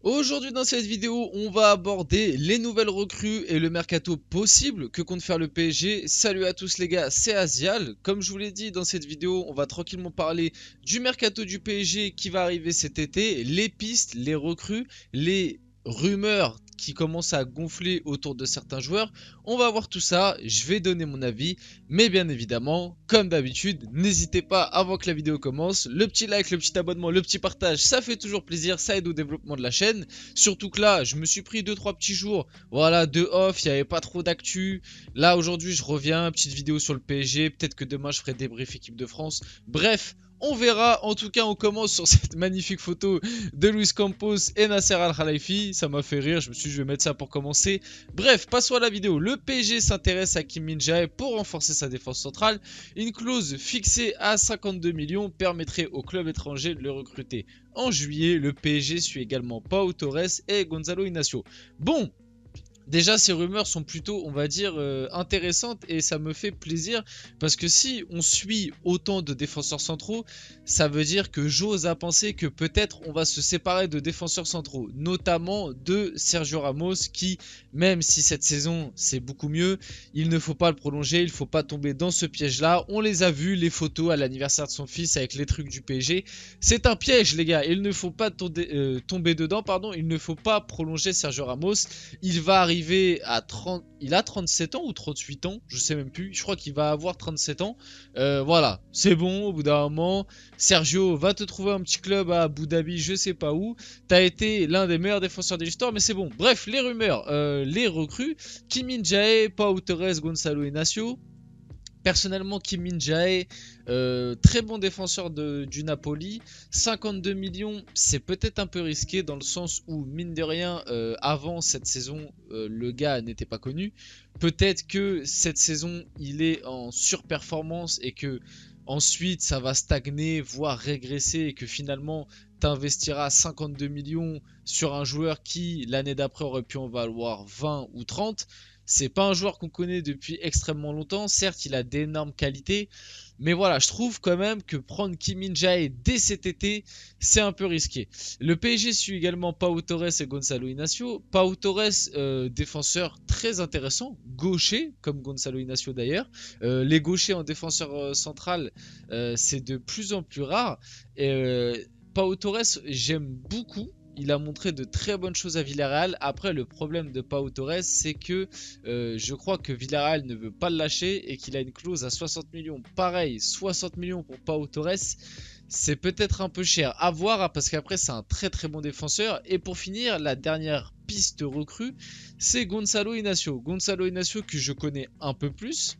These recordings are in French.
Aujourd'hui dans cette vidéo, on va aborder les nouvelles recrues et le mercato possible que compte faire le PSG. Salut à tous les gars, c'est Azial. Comme je vous l'ai dit dans cette vidéo, on va tranquillement parler du mercato du PSG qui va arriver cet été, les pistes, les recrues, les rumeurs qui commencent à gonfler autour de certains joueurs. On va voir tout ça, je vais donner mon avis, mais bien évidemment, comme d'habitude, n'hésitez pas avant que la vidéo commence, le petit like, le petit abonnement, le petit partage, ça fait toujours plaisir, ça aide au développement de la chaîne. Surtout que là, je me suis pris 2-3 petits jours, voilà, de off, il n'y avait pas trop d'actu. Là, aujourd'hui, je reviens, petite vidéo sur le PSG, peut-être que demain, je ferai débrief équipe de France. Bref, on verra. En tout cas, on commence sur cette magnifique photo de Luis Campos et Nasser Al-Khelaifi. Ça m'a fait rire, je me suis dit, je vais mettre ça pour commencer. Bref, passons à la vidéo. Le PSG s'intéresse à Kim Min-jae pour renforcer sa défense centrale. Une clause fixée à 52 millions permettrait au club étranger de le recruter. En juillet, le PSG suit également Pau Torres et Gonzalo Inacio. Bon, déjà, ces rumeurs sont plutôt, on va dire, intéressantes et ça me fait plaisir parce que si on suit autant de défenseurs centraux, ça veut dire que j'ose à penser que peut-être on va se séparer de défenseurs centraux, notamment de Sergio Ramos qui, même si cette saison c'est beaucoup mieux, il ne faut pas le prolonger, il ne faut pas tomber dans ce piège-là. On les a vus, les photos à l'anniversaire de son fils avec les trucs du PSG. C'est un piège, les gars, il ne faut pas tomber dedans, pardon, il ne faut pas prolonger Sergio Ramos. Il va arriver à 30, il a 37 ans ou 38 ans, je sais même plus, je crois qu'il va avoir 37 ans, voilà, c'est bon, au bout d'un moment, Sergio va te trouver un petit club à Abu Dhabi, je sais pas où, t'as été l'un des meilleurs défenseurs de l'histoire, mais c'est bon, bref, les rumeurs, les recrues, Kim Min-jae, Pau Torres, Gonzalo Inacio. Personnellement, Kim Min-jae, très bon défenseur du Napoli. 52 millions, c'est peut-être un peu risqué dans le sens où, mine de rien, avant cette saison, le gars n'était pas connu. Peut-être que cette saison, il est en surperformance et que ensuite, ça va stagner, voire régresser et que finalement, t'investiras 52 millions sur un joueur qui, l'année d'après, aurait pu en valoir 20 ou 30. C'est pas un joueur qu'on connaît depuis extrêmement longtemps. Certes, il a d'énormes qualités. Mais voilà, je trouve quand même que prendre Kim Min-jae dès cet été, c'est un peu risqué. Le PSG suit également Pau Torres et Gonzalo Inacio. Pau Torres, défenseur très intéressant, gaucher, comme Gonzalo Inacio d'ailleurs. Les gauchers en défenseur central, c'est de plus en plus rare. Pau Torres, j'aime beaucoup. Il a montré de très bonnes choses à Villarreal. Après, le problème de Pau Torres, c'est que je crois que Villarreal ne veut pas le lâcher et qu'il a une clause à 60 millions. Pareil, 60 millions pour Pau Torres, c'est peut-être un peu cher. À voir, parce qu'après, c'est un très très bon défenseur. Et pour finir, la dernière piste recrue, c'est Gonzalo Inacio. Gonzalo Inacio que je connais un peu plus,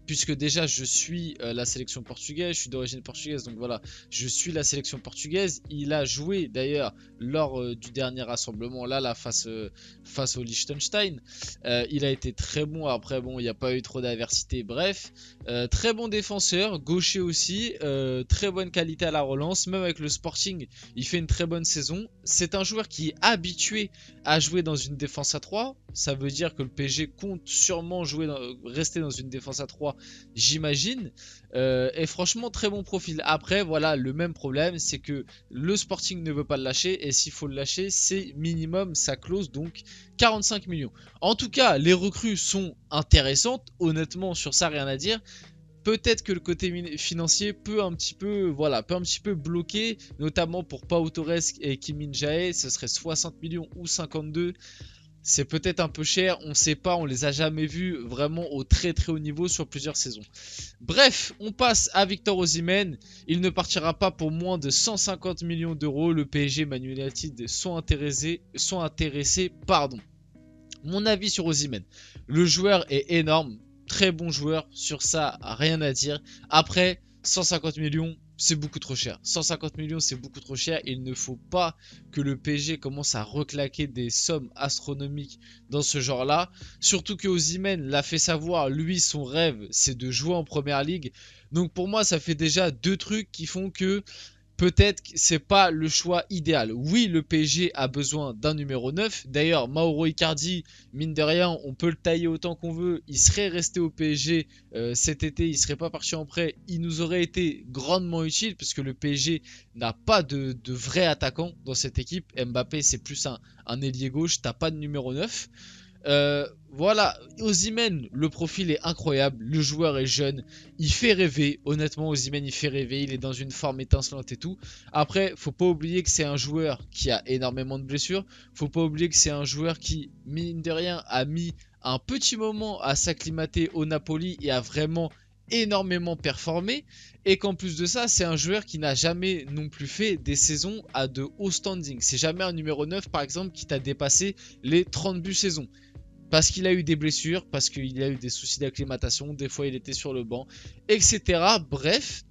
puisque déjà je suis la sélection portugaise, je suis d'origine portugaise, donc voilà, je suis la sélection portugaise. Il a joué d'ailleurs lors du dernier rassemblement là, face au Liechtenstein. Il a été très bon, après bon, il n'y a pas eu trop d'adversité, bref. Très bon défenseur, gaucher aussi, très bonne qualité à la relance, même avec le Sporting, il fait une très bonne saison. C'est un joueur qui est habitué à jouer dans une défense à 3, ça veut dire que le PSG compte sûrement rester dans une défense à 3, j'imagine. Et franchement, très bon profil. Après, voilà, le même problème, c'est que le Sporting ne veut pas le lâcher. Et s'il faut le lâcher, c'est minimum sa clause, donc 45 millions. En tout cas, les recrues sont intéressantes. Honnêtement, sur ça, rien à dire. Peut-être que le côté financier peut un petit peu, voilà, peut un petit peu bloquer, notamment pour Pau Torres et Kim Min-jae, ce serait 60 millions ou 52. C'est peut-être un peu cher, on ne sait pas, on les a jamais vus vraiment au très très haut niveau sur plusieurs saisons. Bref, on passe à Victor Osimhen. Il ne partira pas pour moins de 150 millions d'euros. Le PSG et Man United sont intéressés, pardon. Mon avis sur Osimhen. Le joueur est énorme, très bon joueur, sur ça, rien à dire. Après, 150 millions, c'est beaucoup trop cher. 150 millions, c'est beaucoup trop cher. Il ne faut pas que le PSG commence à reclaquer des sommes astronomiques dans ce genre-là. Surtout que Osimhen l'a fait savoir, lui, son rêve, c'est de jouer en première ligue. Donc pour moi, ça fait déjà deux trucs qui font que peut-être que c'est pas le choix idéal. Oui, le PSG a besoin d'un numéro 9. D'ailleurs, Mauro Icardi, mine de rien, on peut le tailler autant qu'on veut. Il serait resté au PSG cet été, il serait pas parti en prêt. Il nous aurait été grandement utile parce que le PSG n'a pas de vrai attaquant dans cette équipe. Mbappé, c'est plus un ailier gauche. T'as pas de numéro 9. Voilà, Osimhen, le profil est incroyable, le joueur est jeune, il fait rêver, honnêtement Osimhen il fait rêver, il est dans une forme étincelante et tout. Après, faut pas oublier que c'est un joueur qui a énormément de blessures, faut pas oublier que c'est un joueur qui, mine de rien, a mis un petit moment à s'acclimater au Napoli et a vraiment énormément performé, et qu'en plus de ça c'est un joueur qui n'a jamais non plus fait des saisons à de haut standing. C'est jamais un numéro 9 par exemple qui t'a dépassé les 30 buts saison. Parce qu'il a eu des blessures, parce qu'il a eu des soucis d'acclimatation, des fois il était sur le banc, etc. Bref,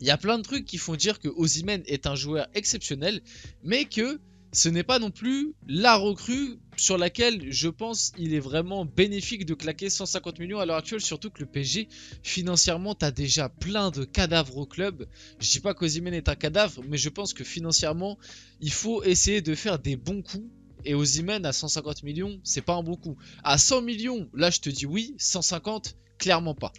il y a plein de trucs qui font dire que Osimhen est un joueur exceptionnel, mais que ce n'est pas non plus la recrue sur laquelle je pense il est vraiment bénéfique de claquer 150 millions à l'heure actuelle, surtout que le PSG, financièrement, t'as déjà plein de cadavres au club. Je dis pas qu'Osimhen est un cadavre, mais je pense que financièrement, il faut essayer de faire des bons coups. Et Osimhen à 150 millions, c'est pas un bon coup. À 100 millions, là je te dis oui, 150, clairement pas.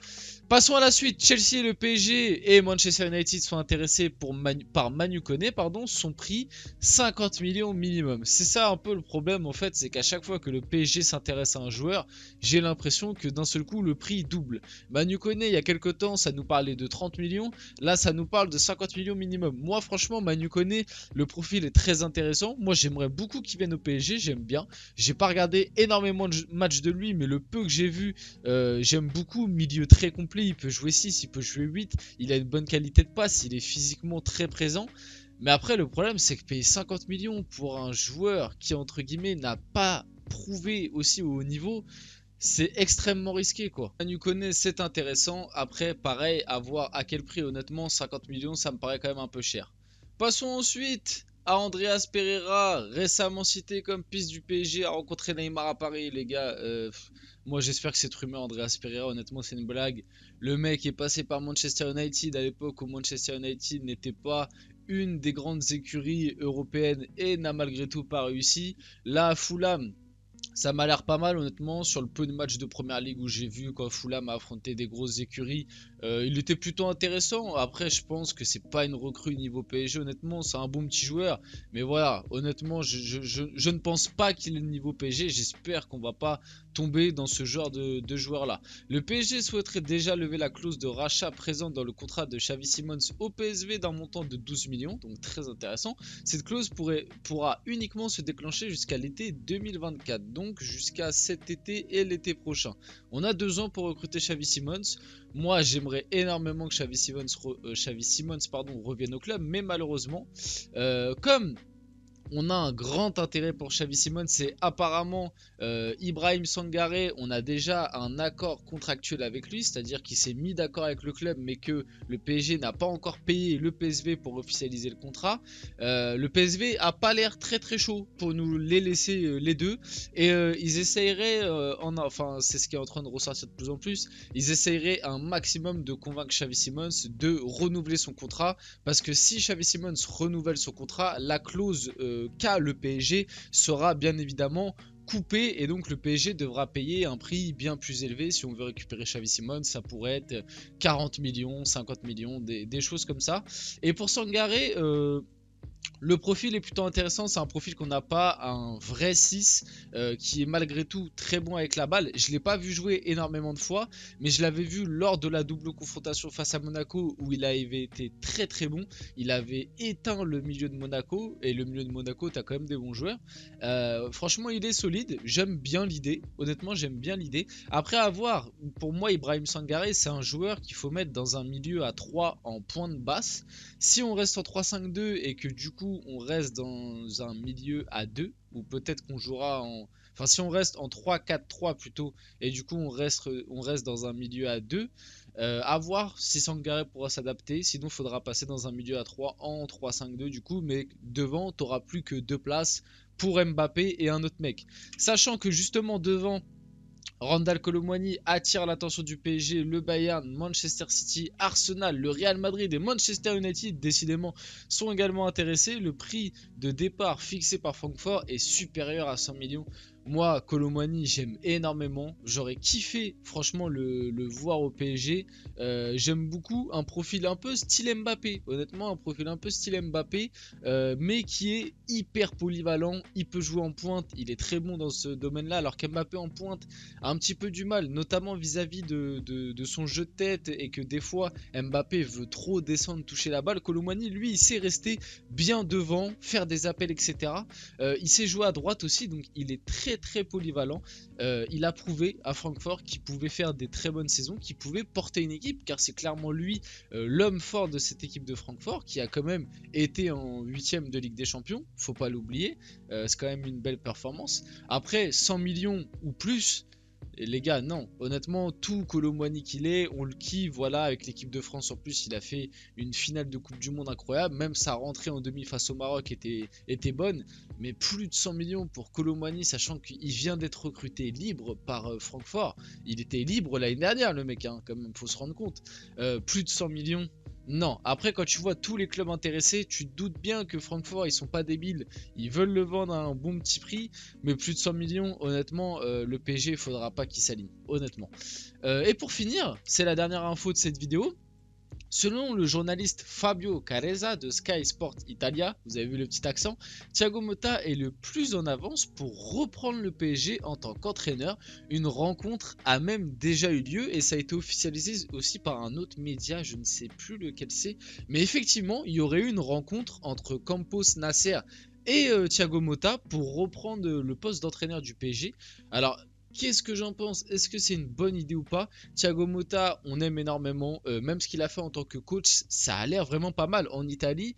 Passons à la suite. Chelsea, le PSG et Manchester United sont intéressés par Manu Koné, son prix 50 millions minimum. C'est ça un peu le problème en fait, c'est qu'à chaque fois que le PSG s'intéresse à un joueur, j'ai l'impression que d'un seul coup le prix double. Manu Koné, il y a quelques temps, ça nous parlait de 30 millions, là ça nous parle de 50 millions minimum. Moi franchement, Manu Koné, le profil est très intéressant. Moi j'aimerais beaucoup qu'il vienne au PSG, j'aime bien. J'ai pas regardé énormément de matchs de lui, mais le peu que j'ai vu, j'aime beaucoup. Milieu très complet, il peut jouer 6, il peut jouer 8, il a une bonne qualité de passe, il est physiquement très présent. Mais après le problème c'est que payer 50 millions pour un joueur qui entre guillemets n'a pas prouvé aussi au haut niveau, c'est extrêmement risqué quoi. Manu Koné c'est intéressant, après pareil à voir à quel prix. Honnêtement 50 millions ça me paraît quand même un peu cher. Passons ensuite à Andreas Pereira, récemment cité comme piste du PSG, a rencontré Neymar à Paris. Les gars, moi j'espère que cette rumeur Andreas Pereira, honnêtement c'est une blague. Le mec est passé par Manchester United à l'époque où Manchester United n'était pas une des grandes écuries européennes et n'a malgré tout pas réussi. Là à Fulham, ça m'a l'air pas mal honnêtement, sur le peu de matchs de première ligue où j'ai vu quand Fulham a affronté des grosses écuries, il était plutôt intéressant. Après je pense que c'est pas une recrue niveau PSG honnêtement, c'est un bon petit joueur. Mais voilà, honnêtement je ne pense pas qu'il est le niveau PSG, j'espère qu'on va pas tomber dans ce genre de joueur là. Le PSG souhaiterait déjà lever la clause de rachat présente dans le contrat de Xavi Simons au PSV d'un montant de 12 millions, donc très intéressant. Cette clause pourra uniquement se déclencher jusqu'à l'été 2024, donc jusqu'à cet été et l'été prochain. On a 2 ans pour recruter Xavi Simons. Moi j'aimerais énormément que Xavi Simons revienne au club, mais malheureusement, comme on a un grand intérêt pour Xavi Simons, c'est apparemment Ibrahim Sangaré, on a déjà un accord contractuel avec lui, c'est-à-dire qu'il s'est mis d'accord avec le club mais que le PSG n'a pas encore payé le PSV pour officialiser le contrat. Le PSV a pas l'air très très chaud pour nous les laisser les deux, et ils essaieraient, enfin c'est ce qui est en train de ressortir de plus en plus, ils essaieraient un maximum de convaincre Xavi Simons de renouveler son contrat, parce que si Xavi Simons renouvelle son contrat, la clause qu'a le PSG sera bien évidemment coupé, et donc le PSG devra payer un prix bien plus élevé. Si on veut récupérer Xavi Simons, ça pourrait être 40 millions, 50 millions, des choses comme ça. Et pour Sangaré, le profil est plutôt intéressant, c'est un profil qu'on n'a pas, un vrai 6 qui est malgré tout très bon avec la balle. Je ne l'ai pas vu jouer énormément de fois, mais je l'avais vu lors de la double confrontation face à Monaco où il avait été très très bon. Il avait éteint le milieu de Monaco, et le milieu de Monaco, tu as quand même des bons joueurs. Franchement, il est solide, j'aime bien l'idée, honnêtement j'aime bien l'idée. Après avoir, pour moi Ibrahim Sangaré, c'est un joueur qu'il faut mettre dans un milieu à 3 en pointe basse. Si on reste en 3-5-2 et que du coup on reste dans un milieu à 2, ou peut-être qu'on jouera en... Enfin si on reste en 3-4-3 plutôt, et du coup on reste dans un milieu à 2, à voir si Sangaré pourra s'adapter. Sinon il faudra passer dans un milieu à 3 en 3-5-2 du coup, mais devant tu n'auras plus que 2 places pour Mbappé et un autre mec. Sachant que justement devant Randal Kolo Muani attire l'attention du PSG, le Bayern, Manchester City, Arsenal, le Real Madrid et Manchester United décidément sont également intéressés. Le prix de départ fixé par Francfort est supérieur à 100 millions. Moi, Kolo Muani, j'aime énormément. J'aurais kiffé franchement le voir au PSG. J'aime beaucoup un profil un peu style Mbappé. Honnêtement, un profil un peu style Mbappé, mais qui est hyper polyvalent. Il peut jouer en pointe, il est très bon dans ce domaine-là, alors qu'Mbappé en pointe a un petit peu du mal, notamment vis-à-vis de son jeu de tête, et que des fois Mbappé veut trop descendre, toucher la balle. Kolo Muani, lui, il sait rester bien devant, faire des appels, etc. Il sait jouer à droite aussi, donc il est très polyvalent. Il a prouvé à Francfort qu'il pouvait faire des très bonnes saisons, qu'il pouvait porter une équipe, car c'est clairement lui l'homme fort de cette équipe de Francfort, qui a quand même été en 8ème de Ligue des Champions, faut pas l'oublier. C'est quand même une belle performance. Après 100 millions ou plus, et les gars, non, honnêtement, tout Kolo Muani qu'il est, on le kiffe, voilà, avec l'équipe de France en plus, il a fait une finale de Coupe du Monde incroyable, même sa rentrée en demi face au Maroc était bonne, mais plus de 100 millions pour Kolo Muani, sachant qu'il vient d'être recruté libre par Francfort. Il était libre l'année dernière, le mec, hein, quand même, faut se rendre compte. Plus de 100 millions. Non, après quand tu vois tous les clubs intéressés, tu te doutes bien que Francfort, ils sont pas débiles, ils veulent le vendre à un bon petit prix, mais plus de 100 millions, honnêtement, le PSG, il faudra pas qu'il s'aligne, honnêtement. Et pour finir, c'est la dernière info de cette vidéo. Selon le journaliste Fabio Carrezza de Sky Sport Italia, vous avez vu le petit accent, Thiago Motta est le plus en avance pour reprendre le PSG en tant qu'entraîneur. Une rencontre a même déjà eu lieu et ça a été officialisé aussi par un autre média, je ne sais plus lequel c'est. Mais effectivement, il y aurait eu une rencontre entre Campos Nasser et Thiago Motta pour reprendre le poste d'entraîneur du PSG. Alors, qu'est-ce que j'en pense? Est-ce que c'est une bonne idée ou pas? Thiago Motta, on aime énormément. Même ce qu'il a fait en tant que coach, ça a l'air vraiment pas mal. En Italie,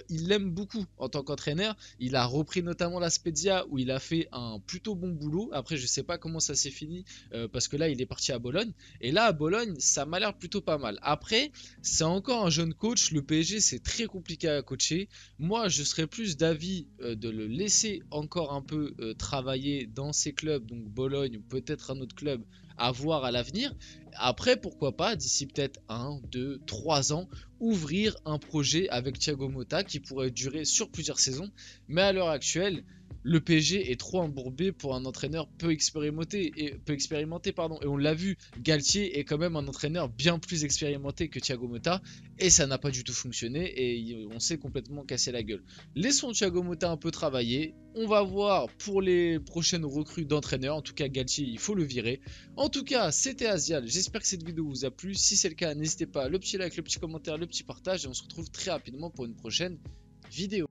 il l'aime beaucoup en tant qu'entraîneur. Il a repris notamment la Spezia où il a fait un plutôt bon boulot. Après, je sais pas comment ça s'est fini parce que là, il est parti à Bologne. Et là, à Bologne, ça m'a l'air plutôt pas mal. Après, c'est encore un jeune coach. Le PSG, c'est très compliqué à coacher. Moi, je serais plus d'avis de le laisser encore un peu travailler dans ses clubs, donc Bologne, peut-être un autre club à voir à l'avenir. Après, pourquoi pas, d'ici peut-être 1, 2, 3 ans, ouvrir un projet avec Thiago Motta qui pourrait durer sur plusieurs saisons. Mais à l'heure actuelle, le PSG est trop embourbé pour un entraîneur peu expérimenté, et on l'a vu, Galtier est quand même un entraîneur bien plus expérimenté que Thiago Motta et ça n'a pas du tout fonctionné et on s'est complètement cassé la gueule. Laissons Thiago Motta un peu travailler, on va voir pour les prochaines recrues d'entraîneurs. En tout cas, Galtier, il faut le virer. En tout cas, c'était Azial, j'espère que cette vidéo vous a plu. Si c'est le cas, n'hésitez pas, le petit like, le petit commentaire, le petit partage et on se retrouve très rapidement pour une prochaine vidéo.